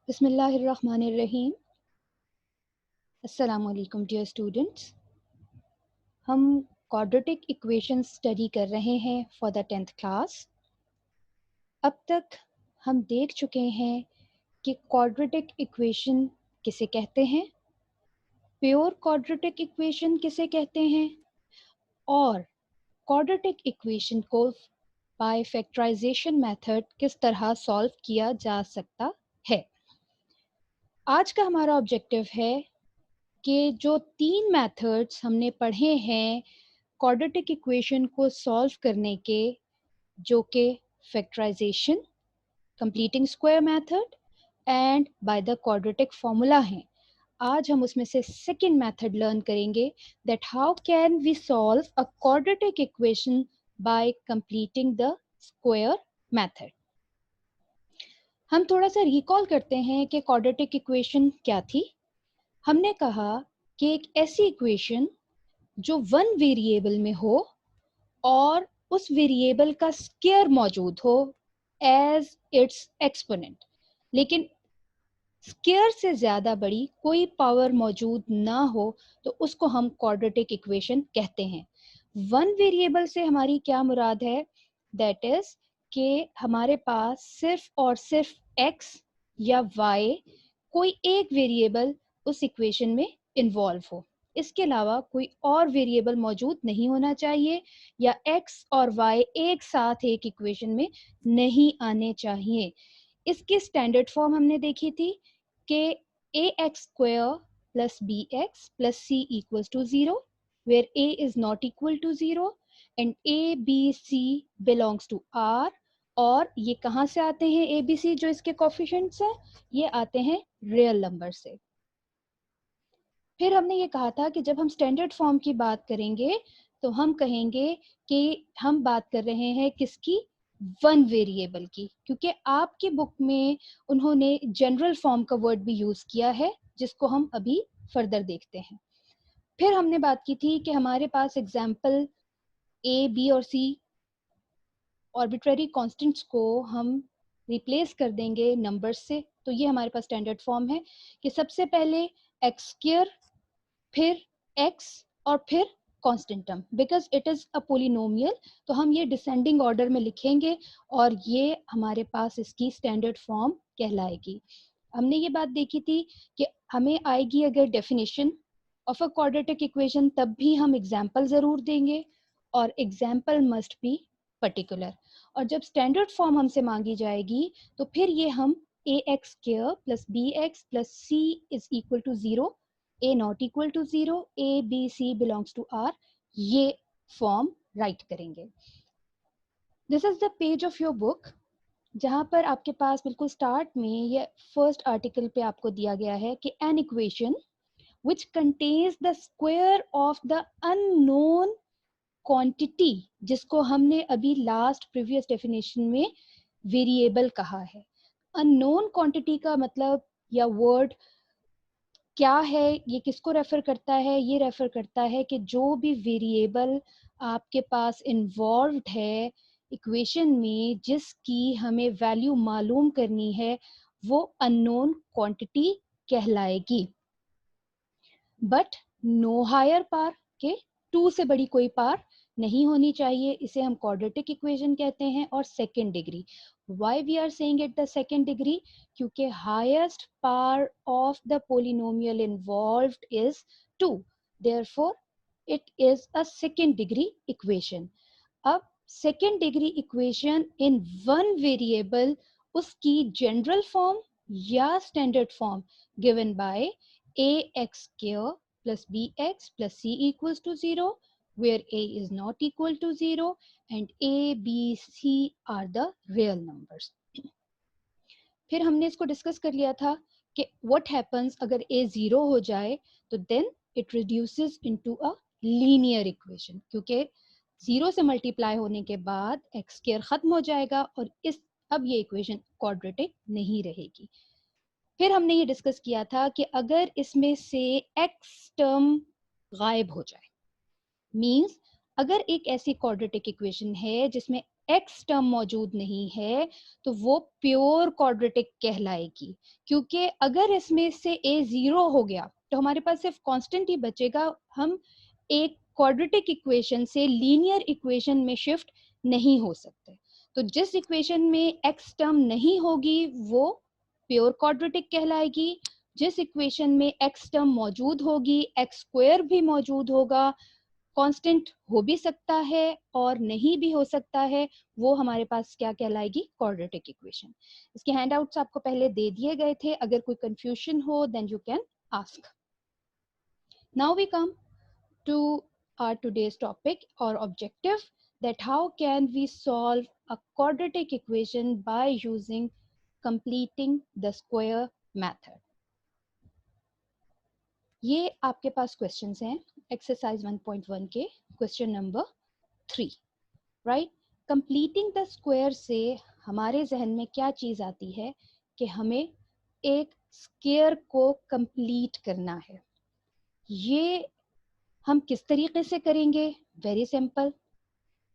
बिस्मिल्लाहिर्रहमानिर्रहीम। अस्सलाम वालेकुम डियर स्टूडेंट्स। हम क्वाड्रेटिक इक्वेशन स्टडी कर रहे हैं फॉर द 10th क्लास। अब तक हम देख चुके हैं कि क्वाड्रेटिक इक्वेशन किसे कहते हैं, प्योर क्वाड्रेटिक इक्वेशन किसे कहते हैं और क्वाड्रेटिक इक्वेशन को बाय फैक्टराइजेशन मेथड किस तरह सॉल्व किया जा सकता है। आज का हमारा ऑब्जेक्टिव है कि जो 3 मेथड्स हमने पढ़े हैं क्वाड्रेटिक इक्वेशन को सॉल्व करने के, जो कि factorisation, completing square method and by the quadratic formula हैं। आज हम उसमें से सेकंड मेथड लर्न करेंगे, that how can we solve a quadratic equation by completing the square method. हम थोड़ा सा रिकॉल करते हैं कि क्वाड्रेटिक इक्वेशन क्या थी। हमने कहा कि एक ऐसी इक्वेशन जो वन वेरिएबल में हो और उस वेरिएबल का स्क्वायर मौजूद हो एज इट्स एक्सपोनेंट, लेकिन स्क्वायर से ज्यादा बड़ी कोई पावर मौजूद ना हो, तो उसको हम क्वाड्रेटिक इक्वेशन कहते हैं। वन वेरिएबल से हमारी क्या मुराद है, दैट इज कि हमारे पास सिर्फ और सिर्फ x या y कोई एक वेरिएबल उस इक्वेशन में इन्वॉल्व हो, इसके अलावा कोई और वेरिएबल मौजूद नहीं होना चाहिए, या x और y एक साथ एक इक्वेशन में नहीं आने चाहिए। इसकी स्टैंडर्ड फॉर्म हमने देखी थी कि ax² plus bx plus c equals to 0, where a is not equal to 0 and a b c belongs to r। और ये कहाँ से आते हैं a b c, जो इसके कोफिशिएंट्स हैं, ये आते हैं रियल नंबर से। फिर हमने ये कहा था कि जब हम स्टैंडर्ड फॉर्म की बात करेंगे तो हम कहेंगे कि हम बात कर रहे हैं किसकी, वन वेरिएबल की, क्योंकि आपकी बुक में उन्होंने जनरल फॉर्म का वर्ड भी यूज किया है, जिसको हम अभी फर्दर देखते हैं। फिर हमने बात की थी कि हमारे पास एग्जाम्पल ए बी और सी आर्बिट्रेरी कांस्टेंट्स को हम रिप्लेस कर देंगे नंबर्स से, तो ये हमारे पास स्टैंडर्ड फॉर्म है कि सबसे पहले x², फिर x और फिर constant term, because it is a polynomial, तो हम ये डिसेंडिंग ऑर्डर में लिखेंगे और ये हमारे पास इसकी स्टैंडर्ड फॉर्म कहलाएगी। हमने ये बात देखी थी कि हमें आएगी अगर definition of a quadratic equation, तब भी हम एग्जाम्पल जरूर देंगे और एग्जाम्पल मस्ट बी पर्टिकुलर। और जब स्टैंडर्ड फॉर्म हमसे मांगी जाएगी तो फिर ये हम ax² plus bx plus c is equal to 0, a not equal to 0, a b c belongs to r, ये फॉर्म राइट करेंगे। This is the page of your book, जहां पर आपके पास बिल्कुल स्टार्ट में ये फर्स्ट आर्टिकल पे आपको दिया गया है कि an equation which contains the square of the unknown quantity, जिसको हमने अभी लास्ट प्रीवियस डेफिनेशन में वेरिएबल कहा है। अननोन क्वांटिटी का मतलब या वर्ड क्या है, ये किसको रेफर करता है, ये रेफर करता है कि जो भी वेरिएबल आपके पास इन्वॉल्व्ड है इक्वेशन में, जिसकी हमें वैल्यू मालूम करनी है, वो अननोन क्वांटिटी कहलाएगी। बट नो हायर पार, के 2 से बड़ी कोई पार नहीं होनी चाहिए, इसे हम क्वाड्रेटिक इक्वेशन कहते हैं। और second degree, why we are saying it the second degree, क्योंकि highest power of the polynomial involved is 2, therefore it is a second degree equation. अब second degree equation in one variable, उसकी general form या standard form given by ax² plus bx plus c equals to 0, where a is not equal to 0 and a b c are the real numbers। फिर हमने इसको discuss कर लिया था कि what happens अगर a 0 हो जाए, तो then it reduces into a linear equation, क्योंकि 0 से मल्टीप्लाई होने के बाद x² खत्म हो जाएगा और इस अब ये इक्वेशन क्वाड्रेटिक नहीं रहेगी। फिर हमने ये डिस्कस किया था कि अगर इसमें से x टर्म गायब हो जाए, मींस अगर एक ऐसी क्वाड्रेटिक इक्वेशन है जिसमें एक्स टर्म मौजूद नहीं है तो वो प्योर क्वाड्रेटिक कहलाएगी, क्योंकि अगर इसमें से ए 0 हो गया तो हमारे पास सिर्फ कांस्टेंट ही बचेगा। हम एक क्वाड्रेटिक इक्वेशन से लीनियर इक्वेशन में शिफ्ट नहीं हो सकते। तो जिस इक्वेशन में एक्स टर्म नहीं होगी वो प्योर क्वाड्रेटिक कहलाएगी। जिस इक्वेशन में एक्स टर्म मौजूद होगी, एक्स स्क्वायर भी मौजूद होगा, कांस्टेंट हो भी सकता है और नहीं भी हो सकता है, वो हमारे पास क्या कहलाएगी? Quadratic equation. इसके हैंडआउट्स आपको पहले दे दिए गए थे, अगर कोई कंफ्यूजन हो then you can ask. Now we come to our today's topic or objective, that how can we solve a quadratic equation by using completing the square method। ये आपके पास क्वेश्चंस हैं एक्सरसाइज 1.1 के question number 3, right. Completing the square से हमारे जहन में क्या चीज आती है कि हमें एक स्क्वायर को कंप्लीट करना है। ये हम किस तरीके से करेंगे? Very simple.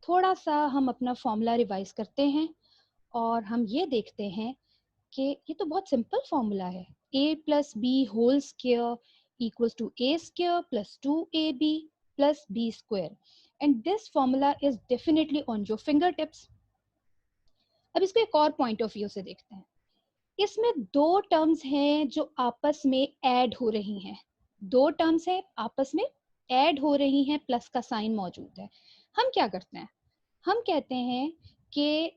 थोड़ा सा हम अपना फॉर्मूला रिवाइज करते हैं और हम ये देखते हैं कि ये तो बहुत सिंपल फॉर्मूला है। a plus B whole square equals to a square plus 2ab plus b square, and this formula is definitely on your finger tips. अब इसको एक और पॉइंट ऑफ व्यू से देखते हैं। इसमें दो टर्म्स हैं जो आपस में ऐड हो रही हैं। दो टर्म्स हैं आपस में ऐड हो रही हैं, प्लस का साइन मौजूद है। हम क्या करते हैं? हम कहते हैं कि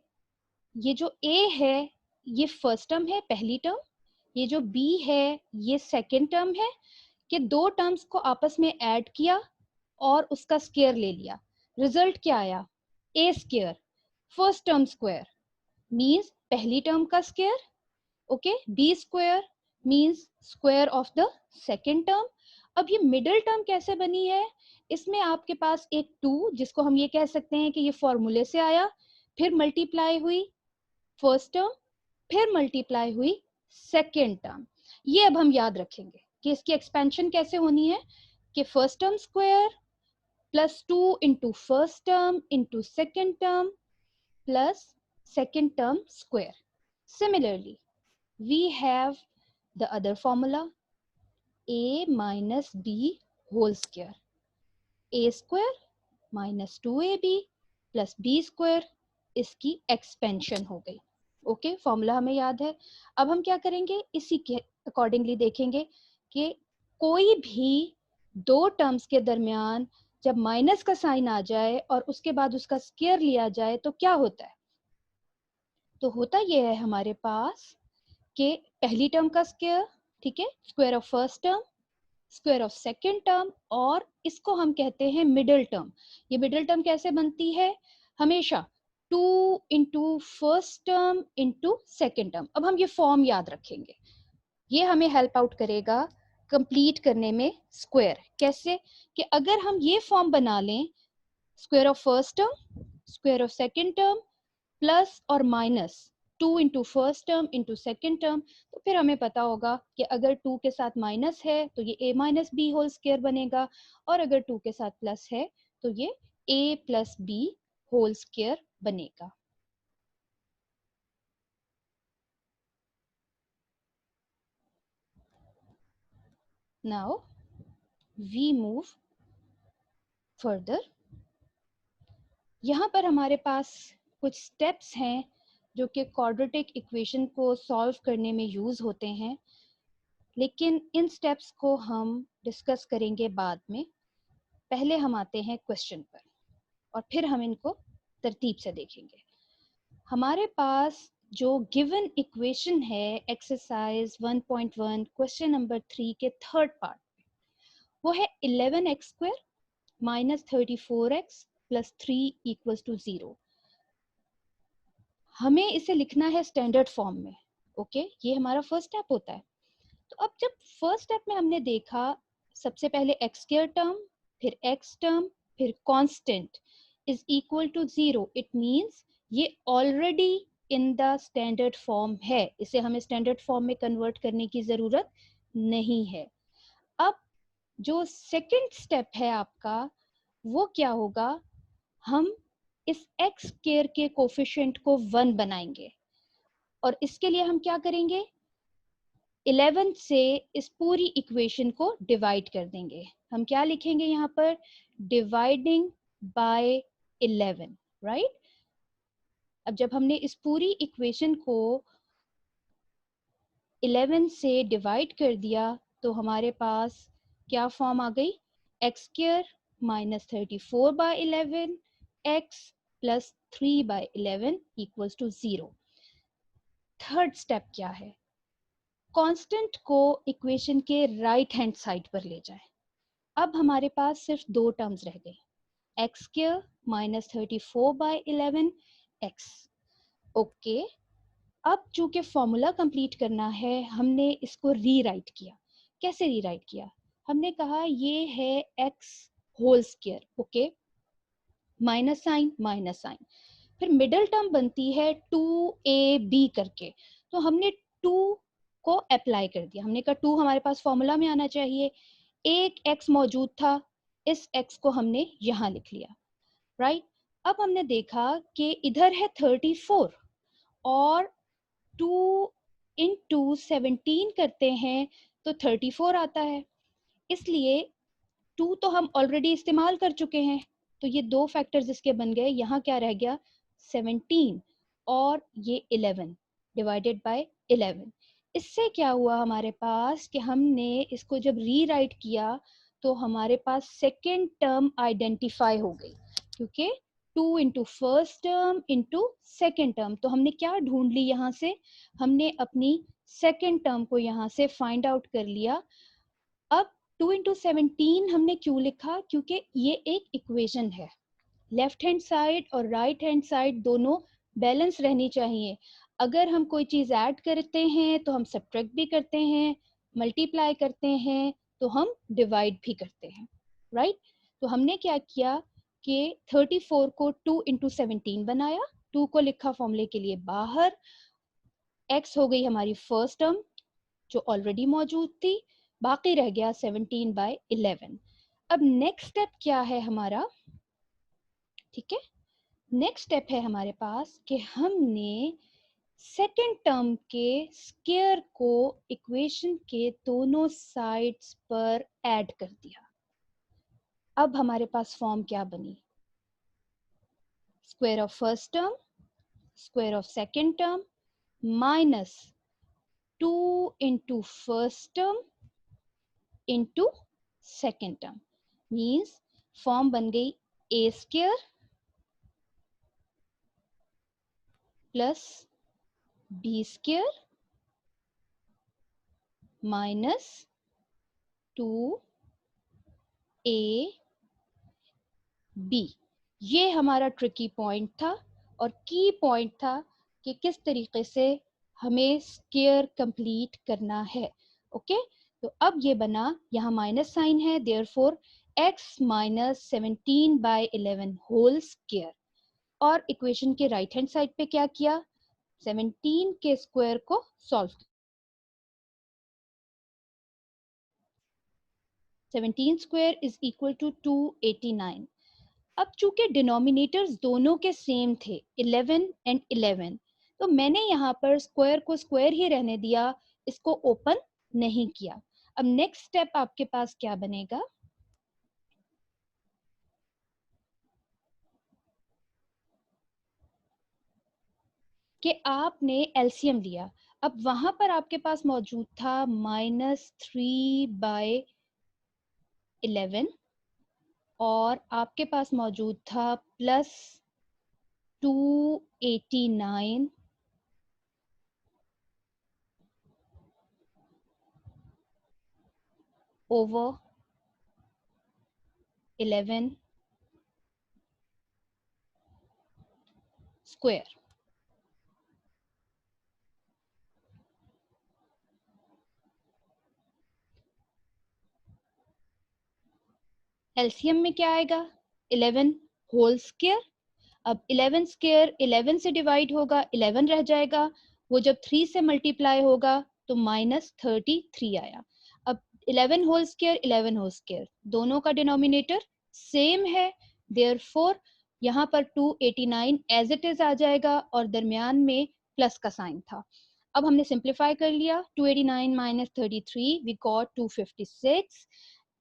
ये जो a है ये फर्स्ट टर्म है, पहली टर्म। ये जो b है ये सेकंड टर्म है। कि दो टर्म्स को आपस में ऐड किया और उसका स्क्वायर ले लिया। रिजल्ट क्या आया? a square, first term square means पहली टर्म का square, okay. b square means square of the second term. अब ये मिडिल टर्म कैसे बनी है? इसमें आपके पास एक 2, जिसको हम ये कह सकते हैं कि ये फॉर्मूले से आया, फिर मल्टीप्लाई हुई फर्स्ट टर्म, फिर मल्टीप्लाई हुई सेकेंड टर्म। ये अब हम याद रखेंगे कि इसकी एक्सपेंशन कैसे होनी है कि first term square plus 2 into first term into second term plus second term square. Similarly, we have the other formula, a minus b whole square, a square minus 2ab plus b square, इसकी expansion हो गई। Okay, formula हमें याद है। अब हम क्या करेंगे? इसी के अकॉर्डिंगली देखेंगे कि कोई भी दो टर्म्स के दरमियान जब माइनस का साइन आ जाए और उसके बाद उसका स्क्वायर लिया जाए तो क्या होता है। तो होता यह है हमारे पास कि पहली टर्म का स्क्वायर, ठीक है, square of first term, square of second term, और इसको हम कहते हैं मिडिल टर्म। ये मिडिल टर्म कैसे बनती है? हमेशा 2 into first term into second term. अब हम ये फॉर्म याद रखेंगे, ये हमें हेल्प आउट करेगा कंप्लीट करने में स्क्वायर। कैसे? कि अगर हम ये फॉर्म बना लें, square of first term, square of second term plus और minus 2 into first term into second term, तो फिर हमें पता होगा कि अगर 2 के साथ माइनस है तो ये a minus B whole square बनेगा, और अगर 2 के साथ प्लस है तो ये a plus B whole square बनेगा। Now we move further. यहाँ पर हमारे पास कुछ स्टेप्स हैं जो कि क्वाड्रेटिक इक्वेशन को सॉल्व करने में यूज होते हैं, लेकिन इन स्टेप्स को हम डिस्कस करेंगे बाद में। पहले हम आते हैं क्वेश्चन पर और फिर हम इनको तरतीब से देखेंगे। हमारे पास जो गिवन इक्वेशन है एक्सरसाइज 1.1 क्वेश्चन नंबर 3 के थर्ड पार्ट, वो है 11x square minus 34x plus 3 equals to 0। हमें इसे लिखना है स्टैंडर्ड फॉर्म में, ओके। ये हमारा फर्स्ट स्टेप होता है। तो अब जब फर्स्ट स्टेप में हमने देखा, सबसे पहले एक्स स्क्वायर टर्म, फिर एक्स टर्म, फिर constant is equal to 0, it means ये already in the standard form है, इसे हमें स्टैंडर्ड फॉर्म में कन्वर्ट करने की जरूरत नहीं है। अब जो सेकंड स्टेप है आपका वो क्या होगा? हम इस x स्क्वायर के कोफिशिएंट को 1 बनाएंगे और इसके लिए हम क्या करेंगे, 11 से इस पूरी इक्वेशन को डिवाइड कर देंगे। हम क्या लिखेंगे यहाँ पर, डिवाइडिंग बाय 11, राइट। अब जब हमने इस पूरी इक्वेशन को 11 से डिवाइड कर दिया तो हमारे पास क्या फॉर्म आ गई, x square minus 34 by 11 x plus 3 by 11 equals to 0। Third step क्या है, कांस्टेंट को इक्वेशन के राइट हैंड साइड पर ले जाएं। अब हमारे पास सिर्फ दो टर्म्स रह गए, x square minus 34 by 11 x. Okay, अब चूंकि फॉर्मूला कंप्लीट करना है हमने इसको रीराइट किया। कैसे रीराइट किया, हमने कहा ये है x whole square, okay, minus sign, फिर मिडिल टर्म बनती है 2ab करके, तो हमने 2 को अप्लाई कर दिया। हमने कहा 2 हमारे पास फॉर्मूला में आना चाहिए, एक x मौजूद था, इस x को हमने यहाँ लिख लिया, राइट। अब हमने देखा कि इधर है 34 और 2 इंटू 17 करते हैं तो 34 आता है, इसलिए 2 तो हम ऑलरेडी इस्तेमाल कर चुके हैं, तो ये दो फैक्टर्स इसके बन गए। यहाँ क्या रह गया, 17 और ये 11 डिवाइडेड बाय 11। इससे क्या हुआ हमारे पास कि हमने इसको जब रीराइट किया तो हमारे पास सेकेंड टर्म आइडेंटिफाई हो गई, क्योंकि 2 into first term into second term, तो हमने क्या ढूंढ ली यहाँ से, हमने अपनी सेकेंड टर्म को यहाँ से फाइंड आउट कर लिया। अब 2 इंटू 17 हमने क्यों लिखा, क्योंकि ये एक इक्वेशन है, लेफ्ट हैंड साइड और राइट हैंड साइड दोनों बैलेंस रहनी चाहिए। अगर हम कोई चीज ऐड करते हैं तो हम सब्ट्रैक्ट भी करते हैं, मल्टीप्लाई करते हैं तो हम डिवाइड भी करते हैं, राइट। तो हमने क्या किया कि 34 को 2 इंटू 17 बनाया, 2 को लिखा फॉर्मूले के लिए बाहर, x हो गई हमारी फर्स्ट टर्म जो ऑलरेडी मौजूद थी, बाकी रह गया 17 बाय 11। अब नेक्स्ट स्टेप क्या है हमारा, ठीक है, नेक्स्ट स्टेप है हमारे पास कि हमने सेकेंड टर्म के स्क्वायर को इक्वेशन के दोनों साइड्स पर ऐड कर दिया। अब हमारे पास फॉर्म क्या बनी, square of first term square of second term minus 2 into first term into second term, means form बन गई a square plus b square minus 2ab। ये हमारा ट्रिकी पॉइंट था और की पॉइंट था कि किस तरीके से हमें स्क्वायर कंप्लीट करना है, ओके। तो अब ये बना, यहाँ माइनस साइन है, therefore x minus 17 by 11 whole square, और इक्वेशन के राइट हैंड साइड पे क्या किया, 17 के स्क्वायर को solve, 17 square is equal to 289। अब चूंकि डिनोमिनेटर्स दोनों के सेम थे 11 एंड 11, तो मैंने यहाँ पर स्क्वायर को स्क्वायर ही रहने दिया, इसको ओपन नहीं किया। अब नेक्स्ट स्टेप आपके पास क्या बनेगा, कि आपने एलसीएम लिया। अब वहां पर आपके पास मौजूद था -3/11 और आपके पास मौजूद था +289 ओवर 11 स्क्वायर। एलसीएम में क्या आएगा, 11 होल स्क्वायर। अब 11 स्क्वायर 11 से डिवाइड होगा, 11 रह जाएगा, वो जब 3 से मल्टीप्लाई होगा तो -33 आया। अब 11 होल स्क्वायर 11 होल स्क्वायर दोनों का डिनोमिनेटर सेम है, देयरफॉर यहाँ पर 289 एज इट इज आ जाएगा और दरमियान में प्लस का साइन था। अब हमने सिंप्लीफाई कर लिया, 289 minus 33 we got 256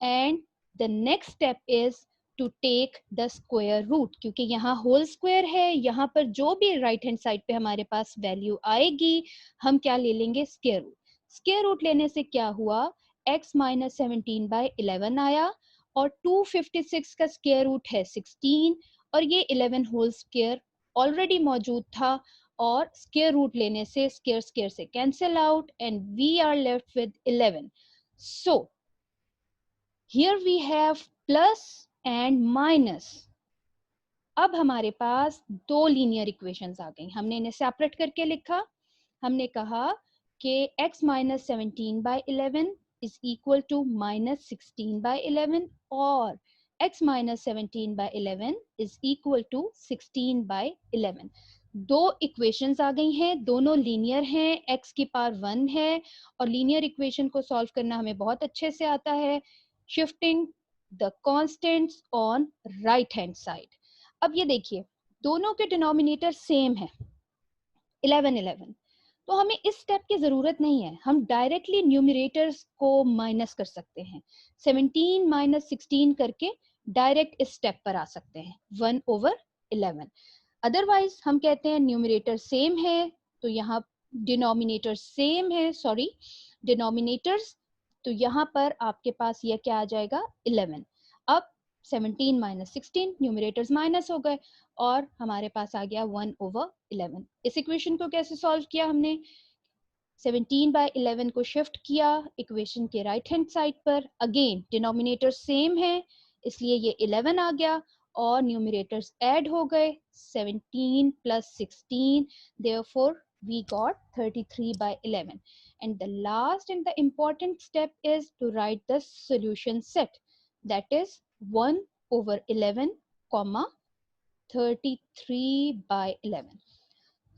and the next step is to take the square root, क्योंकि यहाँ होल स्क्वायर है, यहाँ पर जो भी राइट हैंड साइड पे हमारे पास वैल्यू आएगी हम क्या ले लेंगे, स्क्वायर रूट। स्क्वायर रूट लेने से क्या हुआ, x माइनस 17/11 आया और 256 का स्क्वायर रूट है 16 और ये 11 होल स्क्वायर ऑलरेडी मौजूद था और स्क्वायर रूट लेने से स्क्वायर स्क्वायर से cancel out and we are left with 11. So here we have plus and minus. अब हमारे पास दो लीनियर इक्वेशंस आ गई, हमने इन्हें सेपरेट करके लिखा। हमने कहा कि x minus 17/11 is equal to minus 16/11 और x minus 17/11 is equal to 16/11। दो इक्वेशंस आ गई हैं, दोनों लीनियर हैं, x की पावर 1 है और लीनियर इक्वेशन को सॉल्व करना हमें बहुत अच्छे से आता है, shifting the constants on right hand side. अब ये देखिए दोनों के डिनोमिनेटर सेम है 11 11, तो हमें इस स्टेप की जरूरत नहीं है, हम डायरेक्टली न्यूमरेटर्स को माइनस कर सकते हैं, 17 माइनस 16 करके डायरेक्ट इस स्टेप पर आ सकते हैं 1/11। अदरवाइज हम कहते हैं न्यूमरेटर सेम है तो यहाँ डिनोमिनेटर सेम है, सॉरी डिनोमिनेटर्स, तो यहाँ पर आपके पास यह क्या आ जाएगा 11। अब 17 माइनस 16 न्यूमरेटर्स माइनस हो गए और हमारे पास आ गया 1/11। इस इक्वेशन को कैसे सॉल्व किया हमने, 17/11 को शिफ्ट किया इक्वेशन के राइट हैंड साइड पर, अगेन डिनोमिनेटर सेम है इसलिए ये 11 आ गया और न्यूमरेटर्स ऐड हो गए 17 plus 16, therefore we got 33/11 and the last and the important step is to write the solution set, that is 1/11 comma 33/11.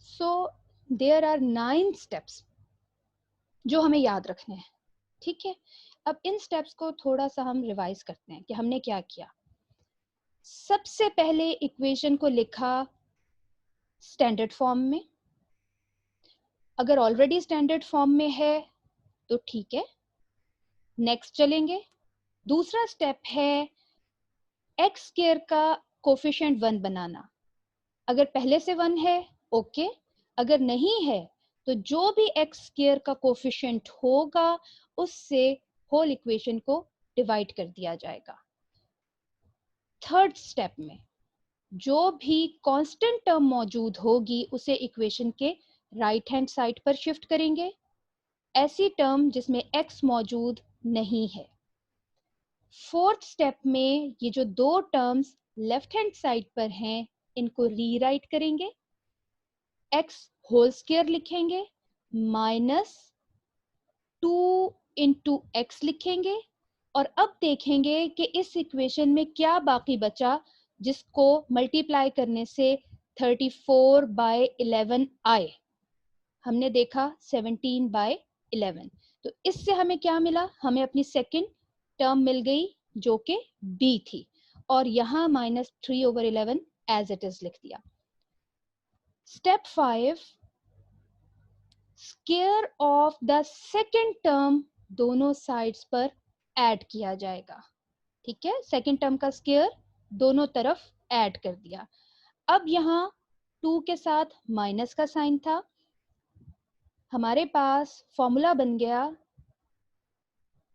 So there are 9 steps जो हमें याद रखने हैं, ठीक है। अब इन स्टेप्स को थोड़ा सा हम रिवाइज करते हैं कि हमने क्या किया। सबसे पहले इक्वेशन को लिखा स्टैंडर्ड फॉर्म में, अगर ऑलरेडी स्टैंडर्ड फॉर्म में है तो ठीक है, नेक्स्ट चलेंगे। दूसरा स्टेप है एक्स स्क्वायर का कोफिशिएंट 1 बनाना, अगर पहले से 1 है ओके, अगर नहीं है तो जो भी एक्स स्क्वायर का कोफिशिएंट होगा उससे होल इक्वेशन को डिवाइड कर दिया जाएगा। थर्ड स्टेप में जो भी कांस्टेंट टर्म मौजूद होगी उसे इक्वेशन के राइट हैंड साइड पर शिफ्ट करेंगे, ऐसी टर्म जिसमें x मौजूद नहीं है। फोर्थ स्टेप में ये जो दो टर्म्स लेफ्ट हैंड साइड पर हैं इनको रीराइट करेंगे, x होल स्क्वायर लिखेंगे माइनस 2 इंटू एक्स लिखेंगे और अब देखेंगे कि इस इक्वेशन में क्या बाकी बचा जिसको मल्टीप्लाई करने से 34/11 आए। हमने देखा 17/11, तो इससे हमें क्या मिला, हमें अपनी सेकंड टर्म मिल गई जो कि b थी और यहाँ -3/11 एज इट इज लिख दिया। Step 5 square of the second term दोनों साइड्स पर ऐड किया जाएगा, ठीक है, सेकंड टर्म का स्क्वायर दोनों तरफ ऐड कर दिया। अब यहाँ 2 के साथ माइनस का साइन था, हमारे पास फॉर्मूला बन गया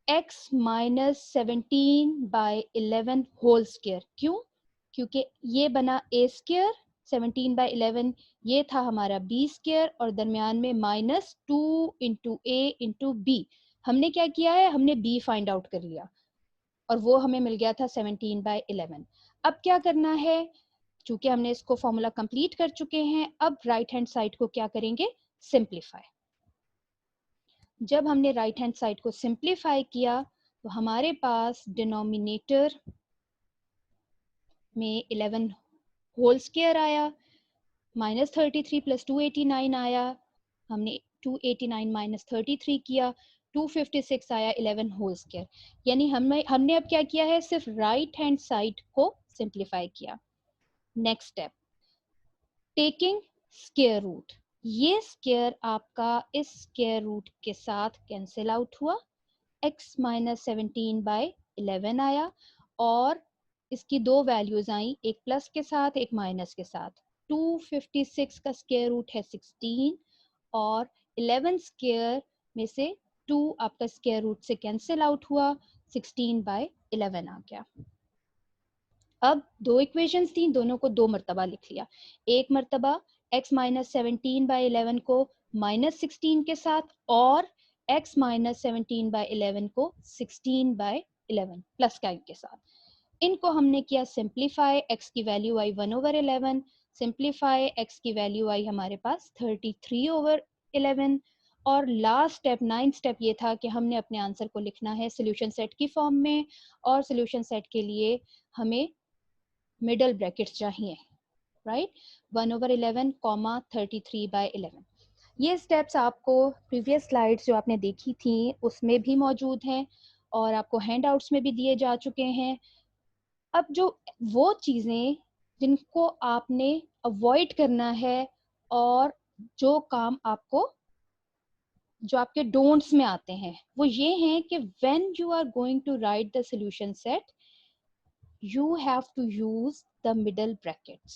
x माइनस 17/11 होल स्क्वायर। क्यों, क्योंकि ये बना a स्क्वायर, 17/11 ये था हमारा b स्क्वायर और दरमियान में -2 इंटू a इंटू b। हमने क्या किया है, हमने b फाइंड आउट कर लिया और वो हमें मिल गया था 17/11। अब क्या करना है, चूंकि हमने इसको फॉर्मूला कंप्लीट कर चुके हैं, अब राइट हैंड साइड को क्या करेंगे, सिंप्लीफाई। जब हमने राइट हैंड साइड को सिंप्लीफाई किया तो हमारे पास डिनोमिनेटर में 11 होल स्क्वायर आया, -33 प्लस 289 आया, हमने 289 माइनस 33 किया, 256 आया 11 होल स्क्वायर। यानी हमने अब क्या किया है, सिर्फ राइट हैंड साइड को सिंप्लीफाई किया। Next step, taking square root. ये स्क्वायर आपका इस स्क्वायर रूट के साथ कैंसिल आउट हुआ, x माइनस 17/11 आया और इसकी दो वैल्यूज आई, एक प्लस के साथ एक माइनस के साथ। 256 का स्क्वायर रूट है 16 और 11 स्क्वायर में से 2 आपका स्क्वायर रूट से कैंसिल आउट हुआ, 16/11 आ गया। अब दो इक्वेशंस थी, दोनों को दो मरतबा लिख लिया। एक मरतबा x माइनस 17/11 को माइनस 16 के साथ और x माइनस 17/11 को 16/11 प्लस का के साथ। इनको हमने किया सिंप्लीफाई, x की वैल्यू आई 1/11, सिंप्लीफाई x की वैल्यू आई हमारे पास 33/11 और लास्ट स्टेप 9th स्टेप ये था कि हमने अपने आंसर को लिखना है सोल्यूशन सेट की फॉर्म में और सोल्यूशन सेट के लिए हमें मिडल ब्रैकेट्स चाहिए, राइट। 1/11 कॉमा 33/11। ये स्टेप्स आपको प्रीवियस स्लाइड्स जो आपने देखी थी उसमें भी मौजूद हैं और आपको हैंड आउट्स में भी दिए जा चुके हैं। अब जो वो चीज़ें जिनको आपने अवॉइड करना है और जो काम आपको, जो आपके डोंट्स में आते हैं, वो ये हैं कि when you are going to write the solution set you have to use the middle brackets।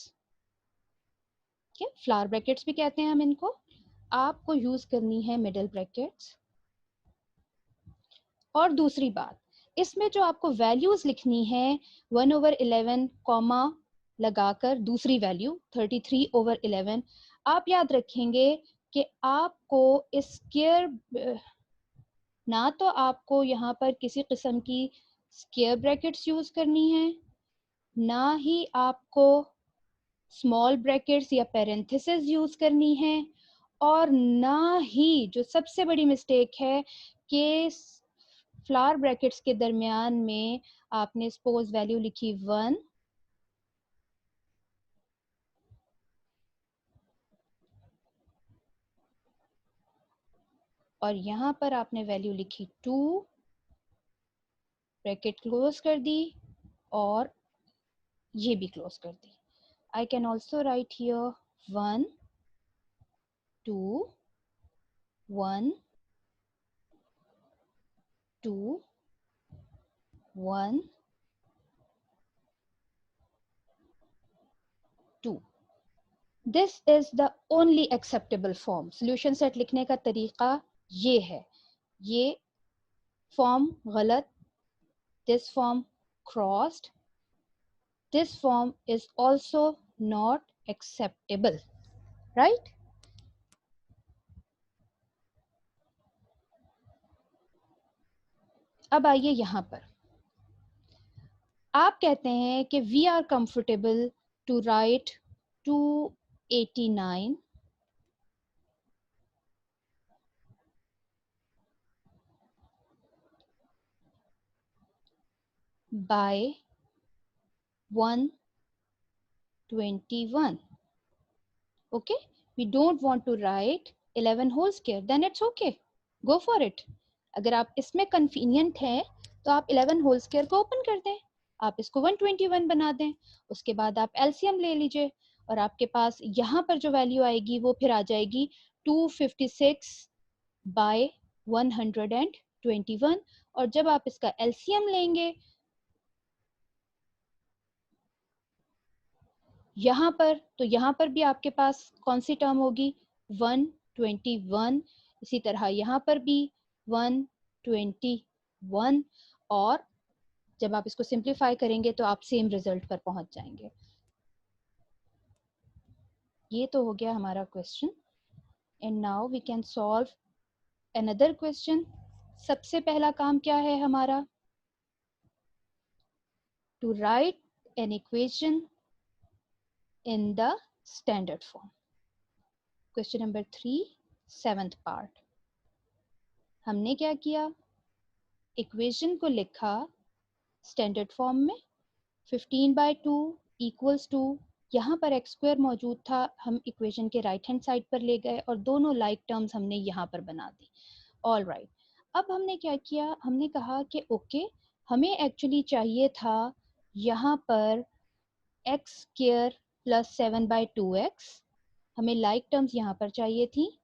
ठीक है, फ्लावर ब्रैकेट्स भी कहते हैं हम इनको। आपको यूज करनी है मिडल ब्रैकेट्स। और दूसरी बात, इसमें जो आपको वैल्यूज लिखनी है 1/11 कॉमा लगाकर दूसरी वैल्यू 33/11, आप याद रखेंगे कि आपको इस स्क्वायर, ना तो आपको यहाँ पर किसी किस्म की स्क्वायर ब्रैकेट्स यूज करनी है, ना ही आपको स्मॉल ब्रैकेट्स या पैरेंथेसिस यूज करनी है, और ना ही जो सबसे बड़ी मिस्टेक है कि फ्लावर ब्रैकेट्स के दरमियान में आपने सपोज वैल्यू लिखी 1 और यहाँ पर आपने वैल्यू लिखी 2, ब्रैकेट क्लोज कर दी और ये भी क्लोज कर दी। I can also write here 1 2 1 2 1 2। This is the only acceptable form. Solution set लिखने का तरीका ये है। ये फॉर्म गलत, this form crossed, this form is also not acceptable, right. अब आइए यहां पर, आप कहते हैं कि we are comfortable to write 289 by 121। okay, we don't want to write 11 whole square, then it's okay, go for it। अगर आप इसमें कन्वीनियंट है तो आप 11 होल स्क्वायर को ओपन कर दें, आप इसको 121 बना दें, उसके बाद आप एलसीएम ले लीजिए और आपके पास यहाँ पर जो वैल्यू आएगी वो फिर आ जाएगी 256 बाय 121। और जब आप इसका एलसीएम लेंगे यहाँ पर, तो यहाँ पर भी आपके पास कौन सी टर्म होगी 121, इसी तरह यहाँ पर भी 121 और जब आप इसको सिंप्लीफाई करेंगे तो आप सेम रिजल्ट पर पहुंच जाएंगे। ये तो हो गया हमारा question and now we can solve another question. सबसे पहला काम क्या है हमारा, to write an equation in the standard form. Question number 3, 7th part. हमने क्या किया, इक्वेशन को लिखा स्टैंडर्ड फॉर्म में, 15/2 इक्वल्स टू, यहाँ पर एक्स स्क्वायर मौजूद था, हम इक्वेशन के राइट हैंड साइड पर ले गए और दोनों लाइक टर्म्स हमने यहाँ पर बना दी। ऑल राइट, अब हमने क्या किया, हमने कहा कि ओके हमें एक्चुअली चाहिए था यहाँ पर एक्स स्क्वायर प्लस 7/2x। हमें लाइक टर्म्स यहाँ पर चाहिए थी।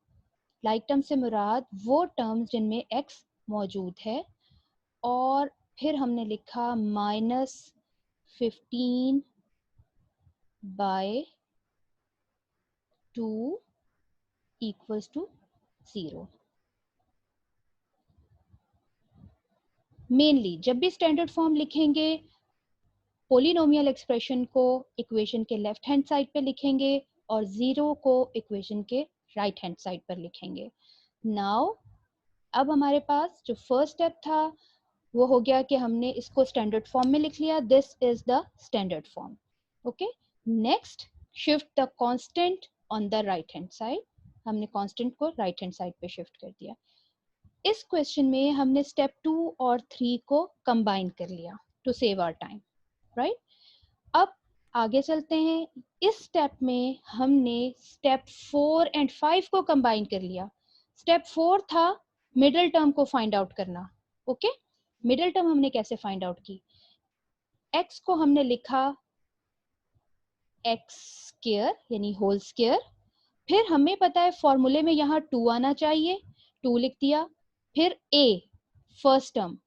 लाइक टर्म से मुराद वो टर्म्स जिनमें x मौजूद है। और फिर हमने लिखा -15/2 इक्वल्स टू 0। मेनली जब भी स्टैंडर्ड फॉर्म लिखेंगे, पोलिनोमियल एक्सप्रेशन को इक्वेशन के लेफ्ट हैंड साइड पे लिखेंगे और 0 को इक्वेशन के राइट हैंड साइड पर लिखेंगे। नाउ अब हमारे पास जो फर्स्ट स्टेप था वो हो गया कि हमने इसको स्टैंडर्ड फॉर्म में लिख लिया। This is the standard form. Okay, next shift the constant on the right hand side. हमने कांस्टेंट को राइट हैंड साइड पे शिफ्ट कर दिया। इस क्वेश्चन में हमने स्टेप 2 और 3 को कंबाइन कर लिया to save our time, right. अब आगे चलते हैं। इस स्टेप में हमने स्टेप 4 एंड 5 को कंबाइन कर लिया। स्टेप 4 था मिडिल टर्म को फाइंड आउट करना। ओके, मिडिल टर्म हमने कैसे फाइंड आउट की? x को हमने लिखा x स्क्वायर यानी होल स्क्वायर। फिर हमें पता है फॉर्मूले में यहाँ 2 आना चाहिए, 2 लिख दिया। फिर a first term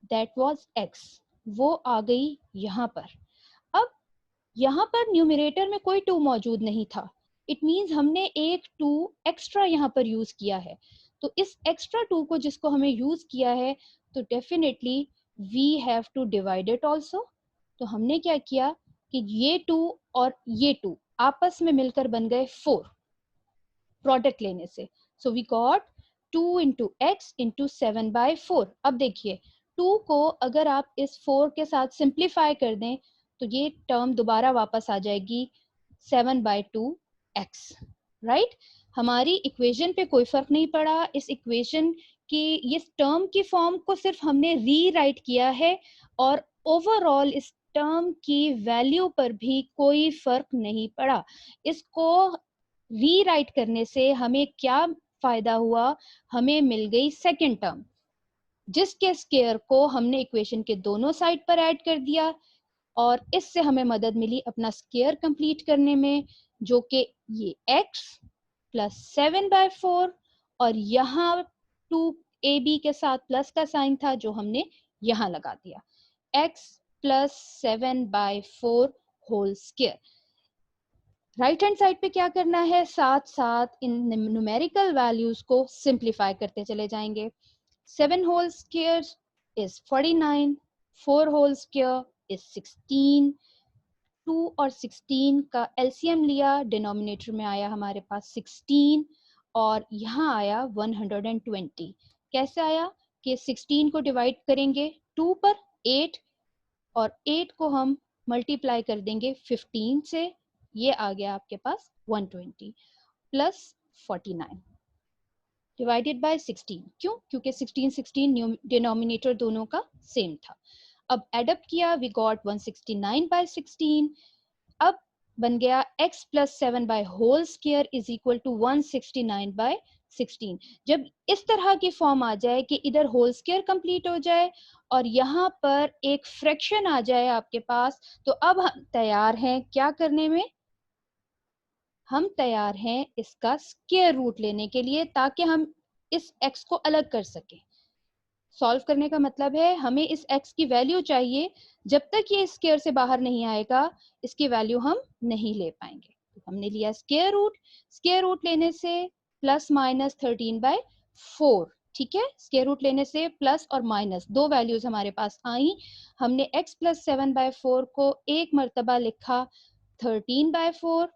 that was x, वो आ गई यहाँ पर। अब यहाँ पर न्यूमरेटर में कोई 2 मौजूद नहीं था। इट मीन्स हमने एक 2 एक्स्ट्रा यहाँ पर यूज किया है। तो इस एक्स्ट्रा 2 को जिसको हमें यूज किया है, तो definitely we have to divide it also. तो हमने क्या किया कि ये 2 और ये 2 आपस में मिलकर बन गए 4 प्रोडक्ट लेने से। So we got 2 into x into 7/4। अब देखिए 2 को अगर आप इस 4 के साथ सिंप्लीफाई कर दें तो ये टर्म दोबारा वापस आ जाएगी 7/2x, राइट। हमारी इक्वेशन पे कोई फर्क नहीं पड़ा। इस इक्वेशन की ये टर्म की फॉर्म को सिर्फ हमने रीराइट किया है और ओवरऑल इस टर्म की वैल्यू पर भी कोई फर्क नहीं पड़ा। इसको रीराइट करने से हमें क्या फायदा हुआ? हमें मिल गई सेकेंड टर्म जिसके स्क्वायर को हमने इक्वेशन के दोनों साइड पर ऐड कर दिया और इससे हमें मदद मिली अपना स्क्वायर कंप्लीट करने में, जो कि ये x प्लस 7/4 और यहाँ 2ab के साथ प्लस का साइन था जो हमने यहाँ लगा दिया, x plus 7/4 whole square. Right hand side पे क्या करना है? साथ साथ इन न्यूमेरिकल वैल्यूज को सिंप्लीफाई करते चले जाएंगे। 7 whole square is 49, 4 whole square is 16। 2 और 16 का एलसीएम लिया, डिनोमिनेटर में आया हमारे पास 16 और यहाँ आया 120। कैसे आया कि 16 को डिवाइड करेंगे 2 पर 8 और 8 को हम मल्टीप्लाई कर देंगे 15 से, ये आ गया आपके पास 120 प्लस 49 डिवाइडेड बाय 16। क्यों? क्योंकि 16 16 डिनोमिनेटर दोनों का सेम था। अब एडअप किया, वी गॉट 169/16। अब बन गया x plus 7 whole square is equal to 169/16। जब इस तरह की फॉर्म आ जाए कि इधर होल स्क्वायर कंप्लीट हो जाए और यहाँ पर एक फ्रैक्शन आ जाए आपके पास, तो अब हम तैयार हैं क्या करने में? हम तैयार हैं इसका स्क्वायर रूट लेने के लिए ताकि हम इस x को अलग कर सकें। सॉल्व करने का मतलब है हमें इस x की वैल्यू चाहिए। जब तक ये स्क्वायर से बाहर नहीं आएगा इसकी वैल्यू हम नहीं ले पाएंगे। तो हमने लिया स्क्वायर रूट। स्क्वायर रूट लेने से प्लस माइनस 13/4, ठीक है। स्क्वायर रूट लेने से प्लस और माइनस दो वैल्यूज हमारे पास आई। हमने x प्लस 7/4 को एक मरतबा लिखा 13/4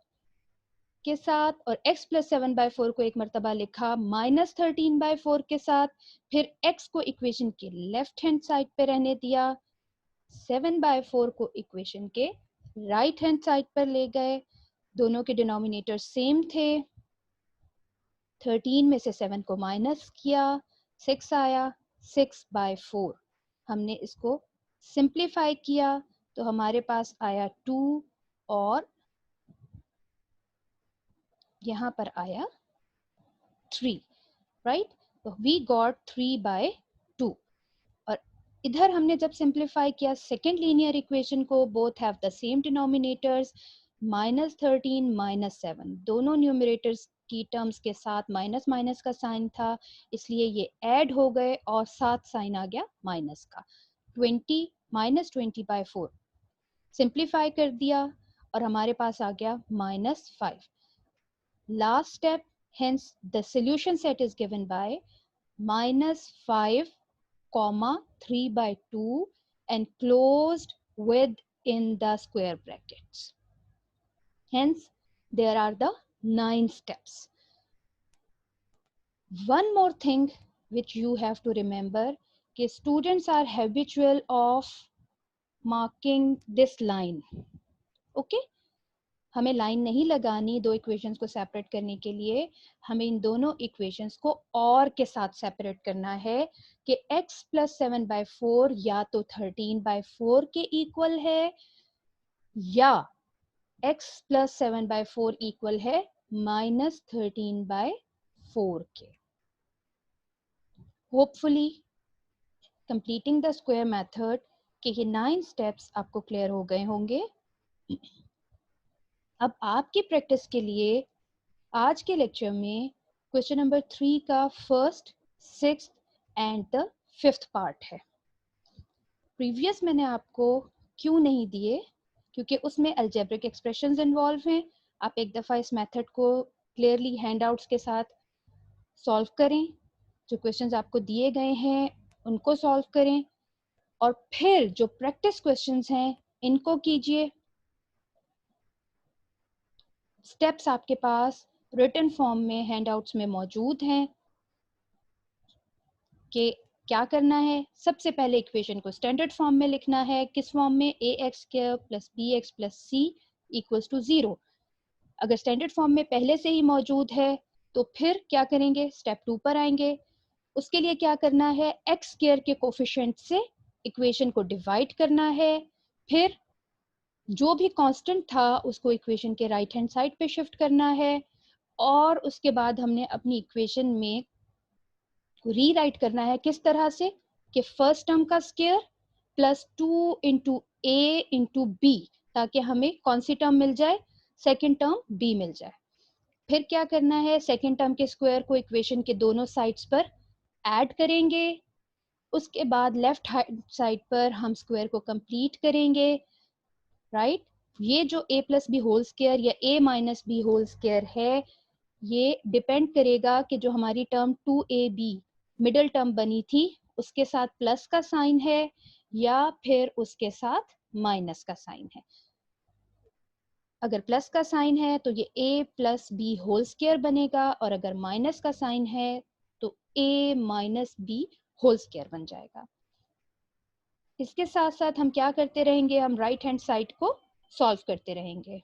के साथ और x प्लस 7/4 को एक मरतबा लिखा माइनस 13/4 के साथ। फिर x को इक्वेशन के लेफ्ट हैंड साइड पे रहने दिया, 7/4 को इक्वेशन के राइट हैंड साइड पर ले गए। दोनों के डिनोमिनेटर सेम थे। 13 में से 7 को माइनस किया, 6 आया। 6/4 हमने इसको सिंप्लीफाई किया तो हमारे पास आया 2 और यहाँ पर आया 3, राइट। तो वी गॉट 3/2 और इधर हमने जब सिंप्लीफाई किया सेकेंड लीनियर इक्वेशन को, both have the same denominators, -13 -7 दोनों न्यूमरेटर्स की टर्म्स के साथ माइनस माइनस का साइन था, इसलिए ये ऐड हो गए और साथ साइन आ गया माइनस का। 20 -20/4 सिंप्लीफाई कर दिया और हमारे पास आ गया -5। Last step, hence the solution set is given by -5, 3/2 and closed within the square brackets. Hence, there are the 9 steps. One more thing which you have to remember, कि students are habitual of marking this line. Okay? हमें line नहीं लगानी दो equations को separate करने के लिए, हमें इन दोनों इक्वेशंस को और के साथ सेपरेट करना है कि x + 7/4 या तो 13/4 के इक्वल है या x + 7/4 इक्वल है -13/4 के। Hopefully completing the square method के ये 9 स्टेप्स आपको क्लियर हो गए होंगे। अब आपकी प्रैक्टिस के लिए आज के लेक्चर में क्वेश्चन नंबर 3 का first, sixth and the fifth part है। प्रीवियस मैंने आपको क्यों नहीं दिए, क्योंकि उसमें अलजेब्रिक एक्सप्रेशंस इन्वॉल्व हैं। आप एक दफ़ा इस मेथड को क्लियरली हैंडआउट्स के साथ सॉल्व करें, जो क्वेश्चंस आपको दिए गए हैं उनको सॉल्व करें और फिर जो प्रैक्टिस क्वेश्चंस हैं इनको कीजिए। स्टेप्स आपके पास रिटन फॉर्म में हैंडआउट्स में मौजूद हैं कि क्या करना है। सबसे पहले इक्वेशन को स्टैंडर्ड फॉर्म में लिखना है। किस फॉर्म में? ax² + bx + c = 0। अगर स्टैंडर्ड फॉर्म में पहले से ही मौजूद है तो फिर क्या करेंगे? स्टेप 2 पर आएंगे। उसके लिए क्या करना है? x² के कोफिशिएंट से इक्वेशन को डिवाइड करना है, फिर जो भी कांस्टेंट था उसको इक्वेशन के राइट हैंड साइड पे शिफ्ट करना है और उसके बाद हमने अपनी इक्वेशन में रीराइट करना है। किस तरह से? कि फर्स्ट टर्म का स्क्वायर +2 × a × b, ताकि हमें कौन सी टर्म मिल जाए? सेकंड टर्म b मिल जाए। फिर क्या करना है? सेकंड टर्म के स्क्वायर को इक्वेशन के दोनों साइड्स पर ऐड करेंगे। उसके बाद लेफ्ट हैंड साइड पर हम स्क्वायर को कंप्लीट करेंगे, राइट। ये जो a + b होल स्क्वायर या a - b होल स्क्वायर है, ये डिपेंड करेगा कि जो हमारी टर्म 2ab मिडिल टर्म बनी थी उसके साथ प्लस का साइन है या फिर उसके साथ माइनस का साइन है। अगर प्लस का साइन है तो ये a + b होल स्क्वायर बनेगा और अगर माइनस का साइन है तो a - b होल स्क्वायर बन जाएगा। इसके साथ साथ हम क्या करते रहेंगे? हम राइट हैंड साइड को सॉल्व करते रहेंगे।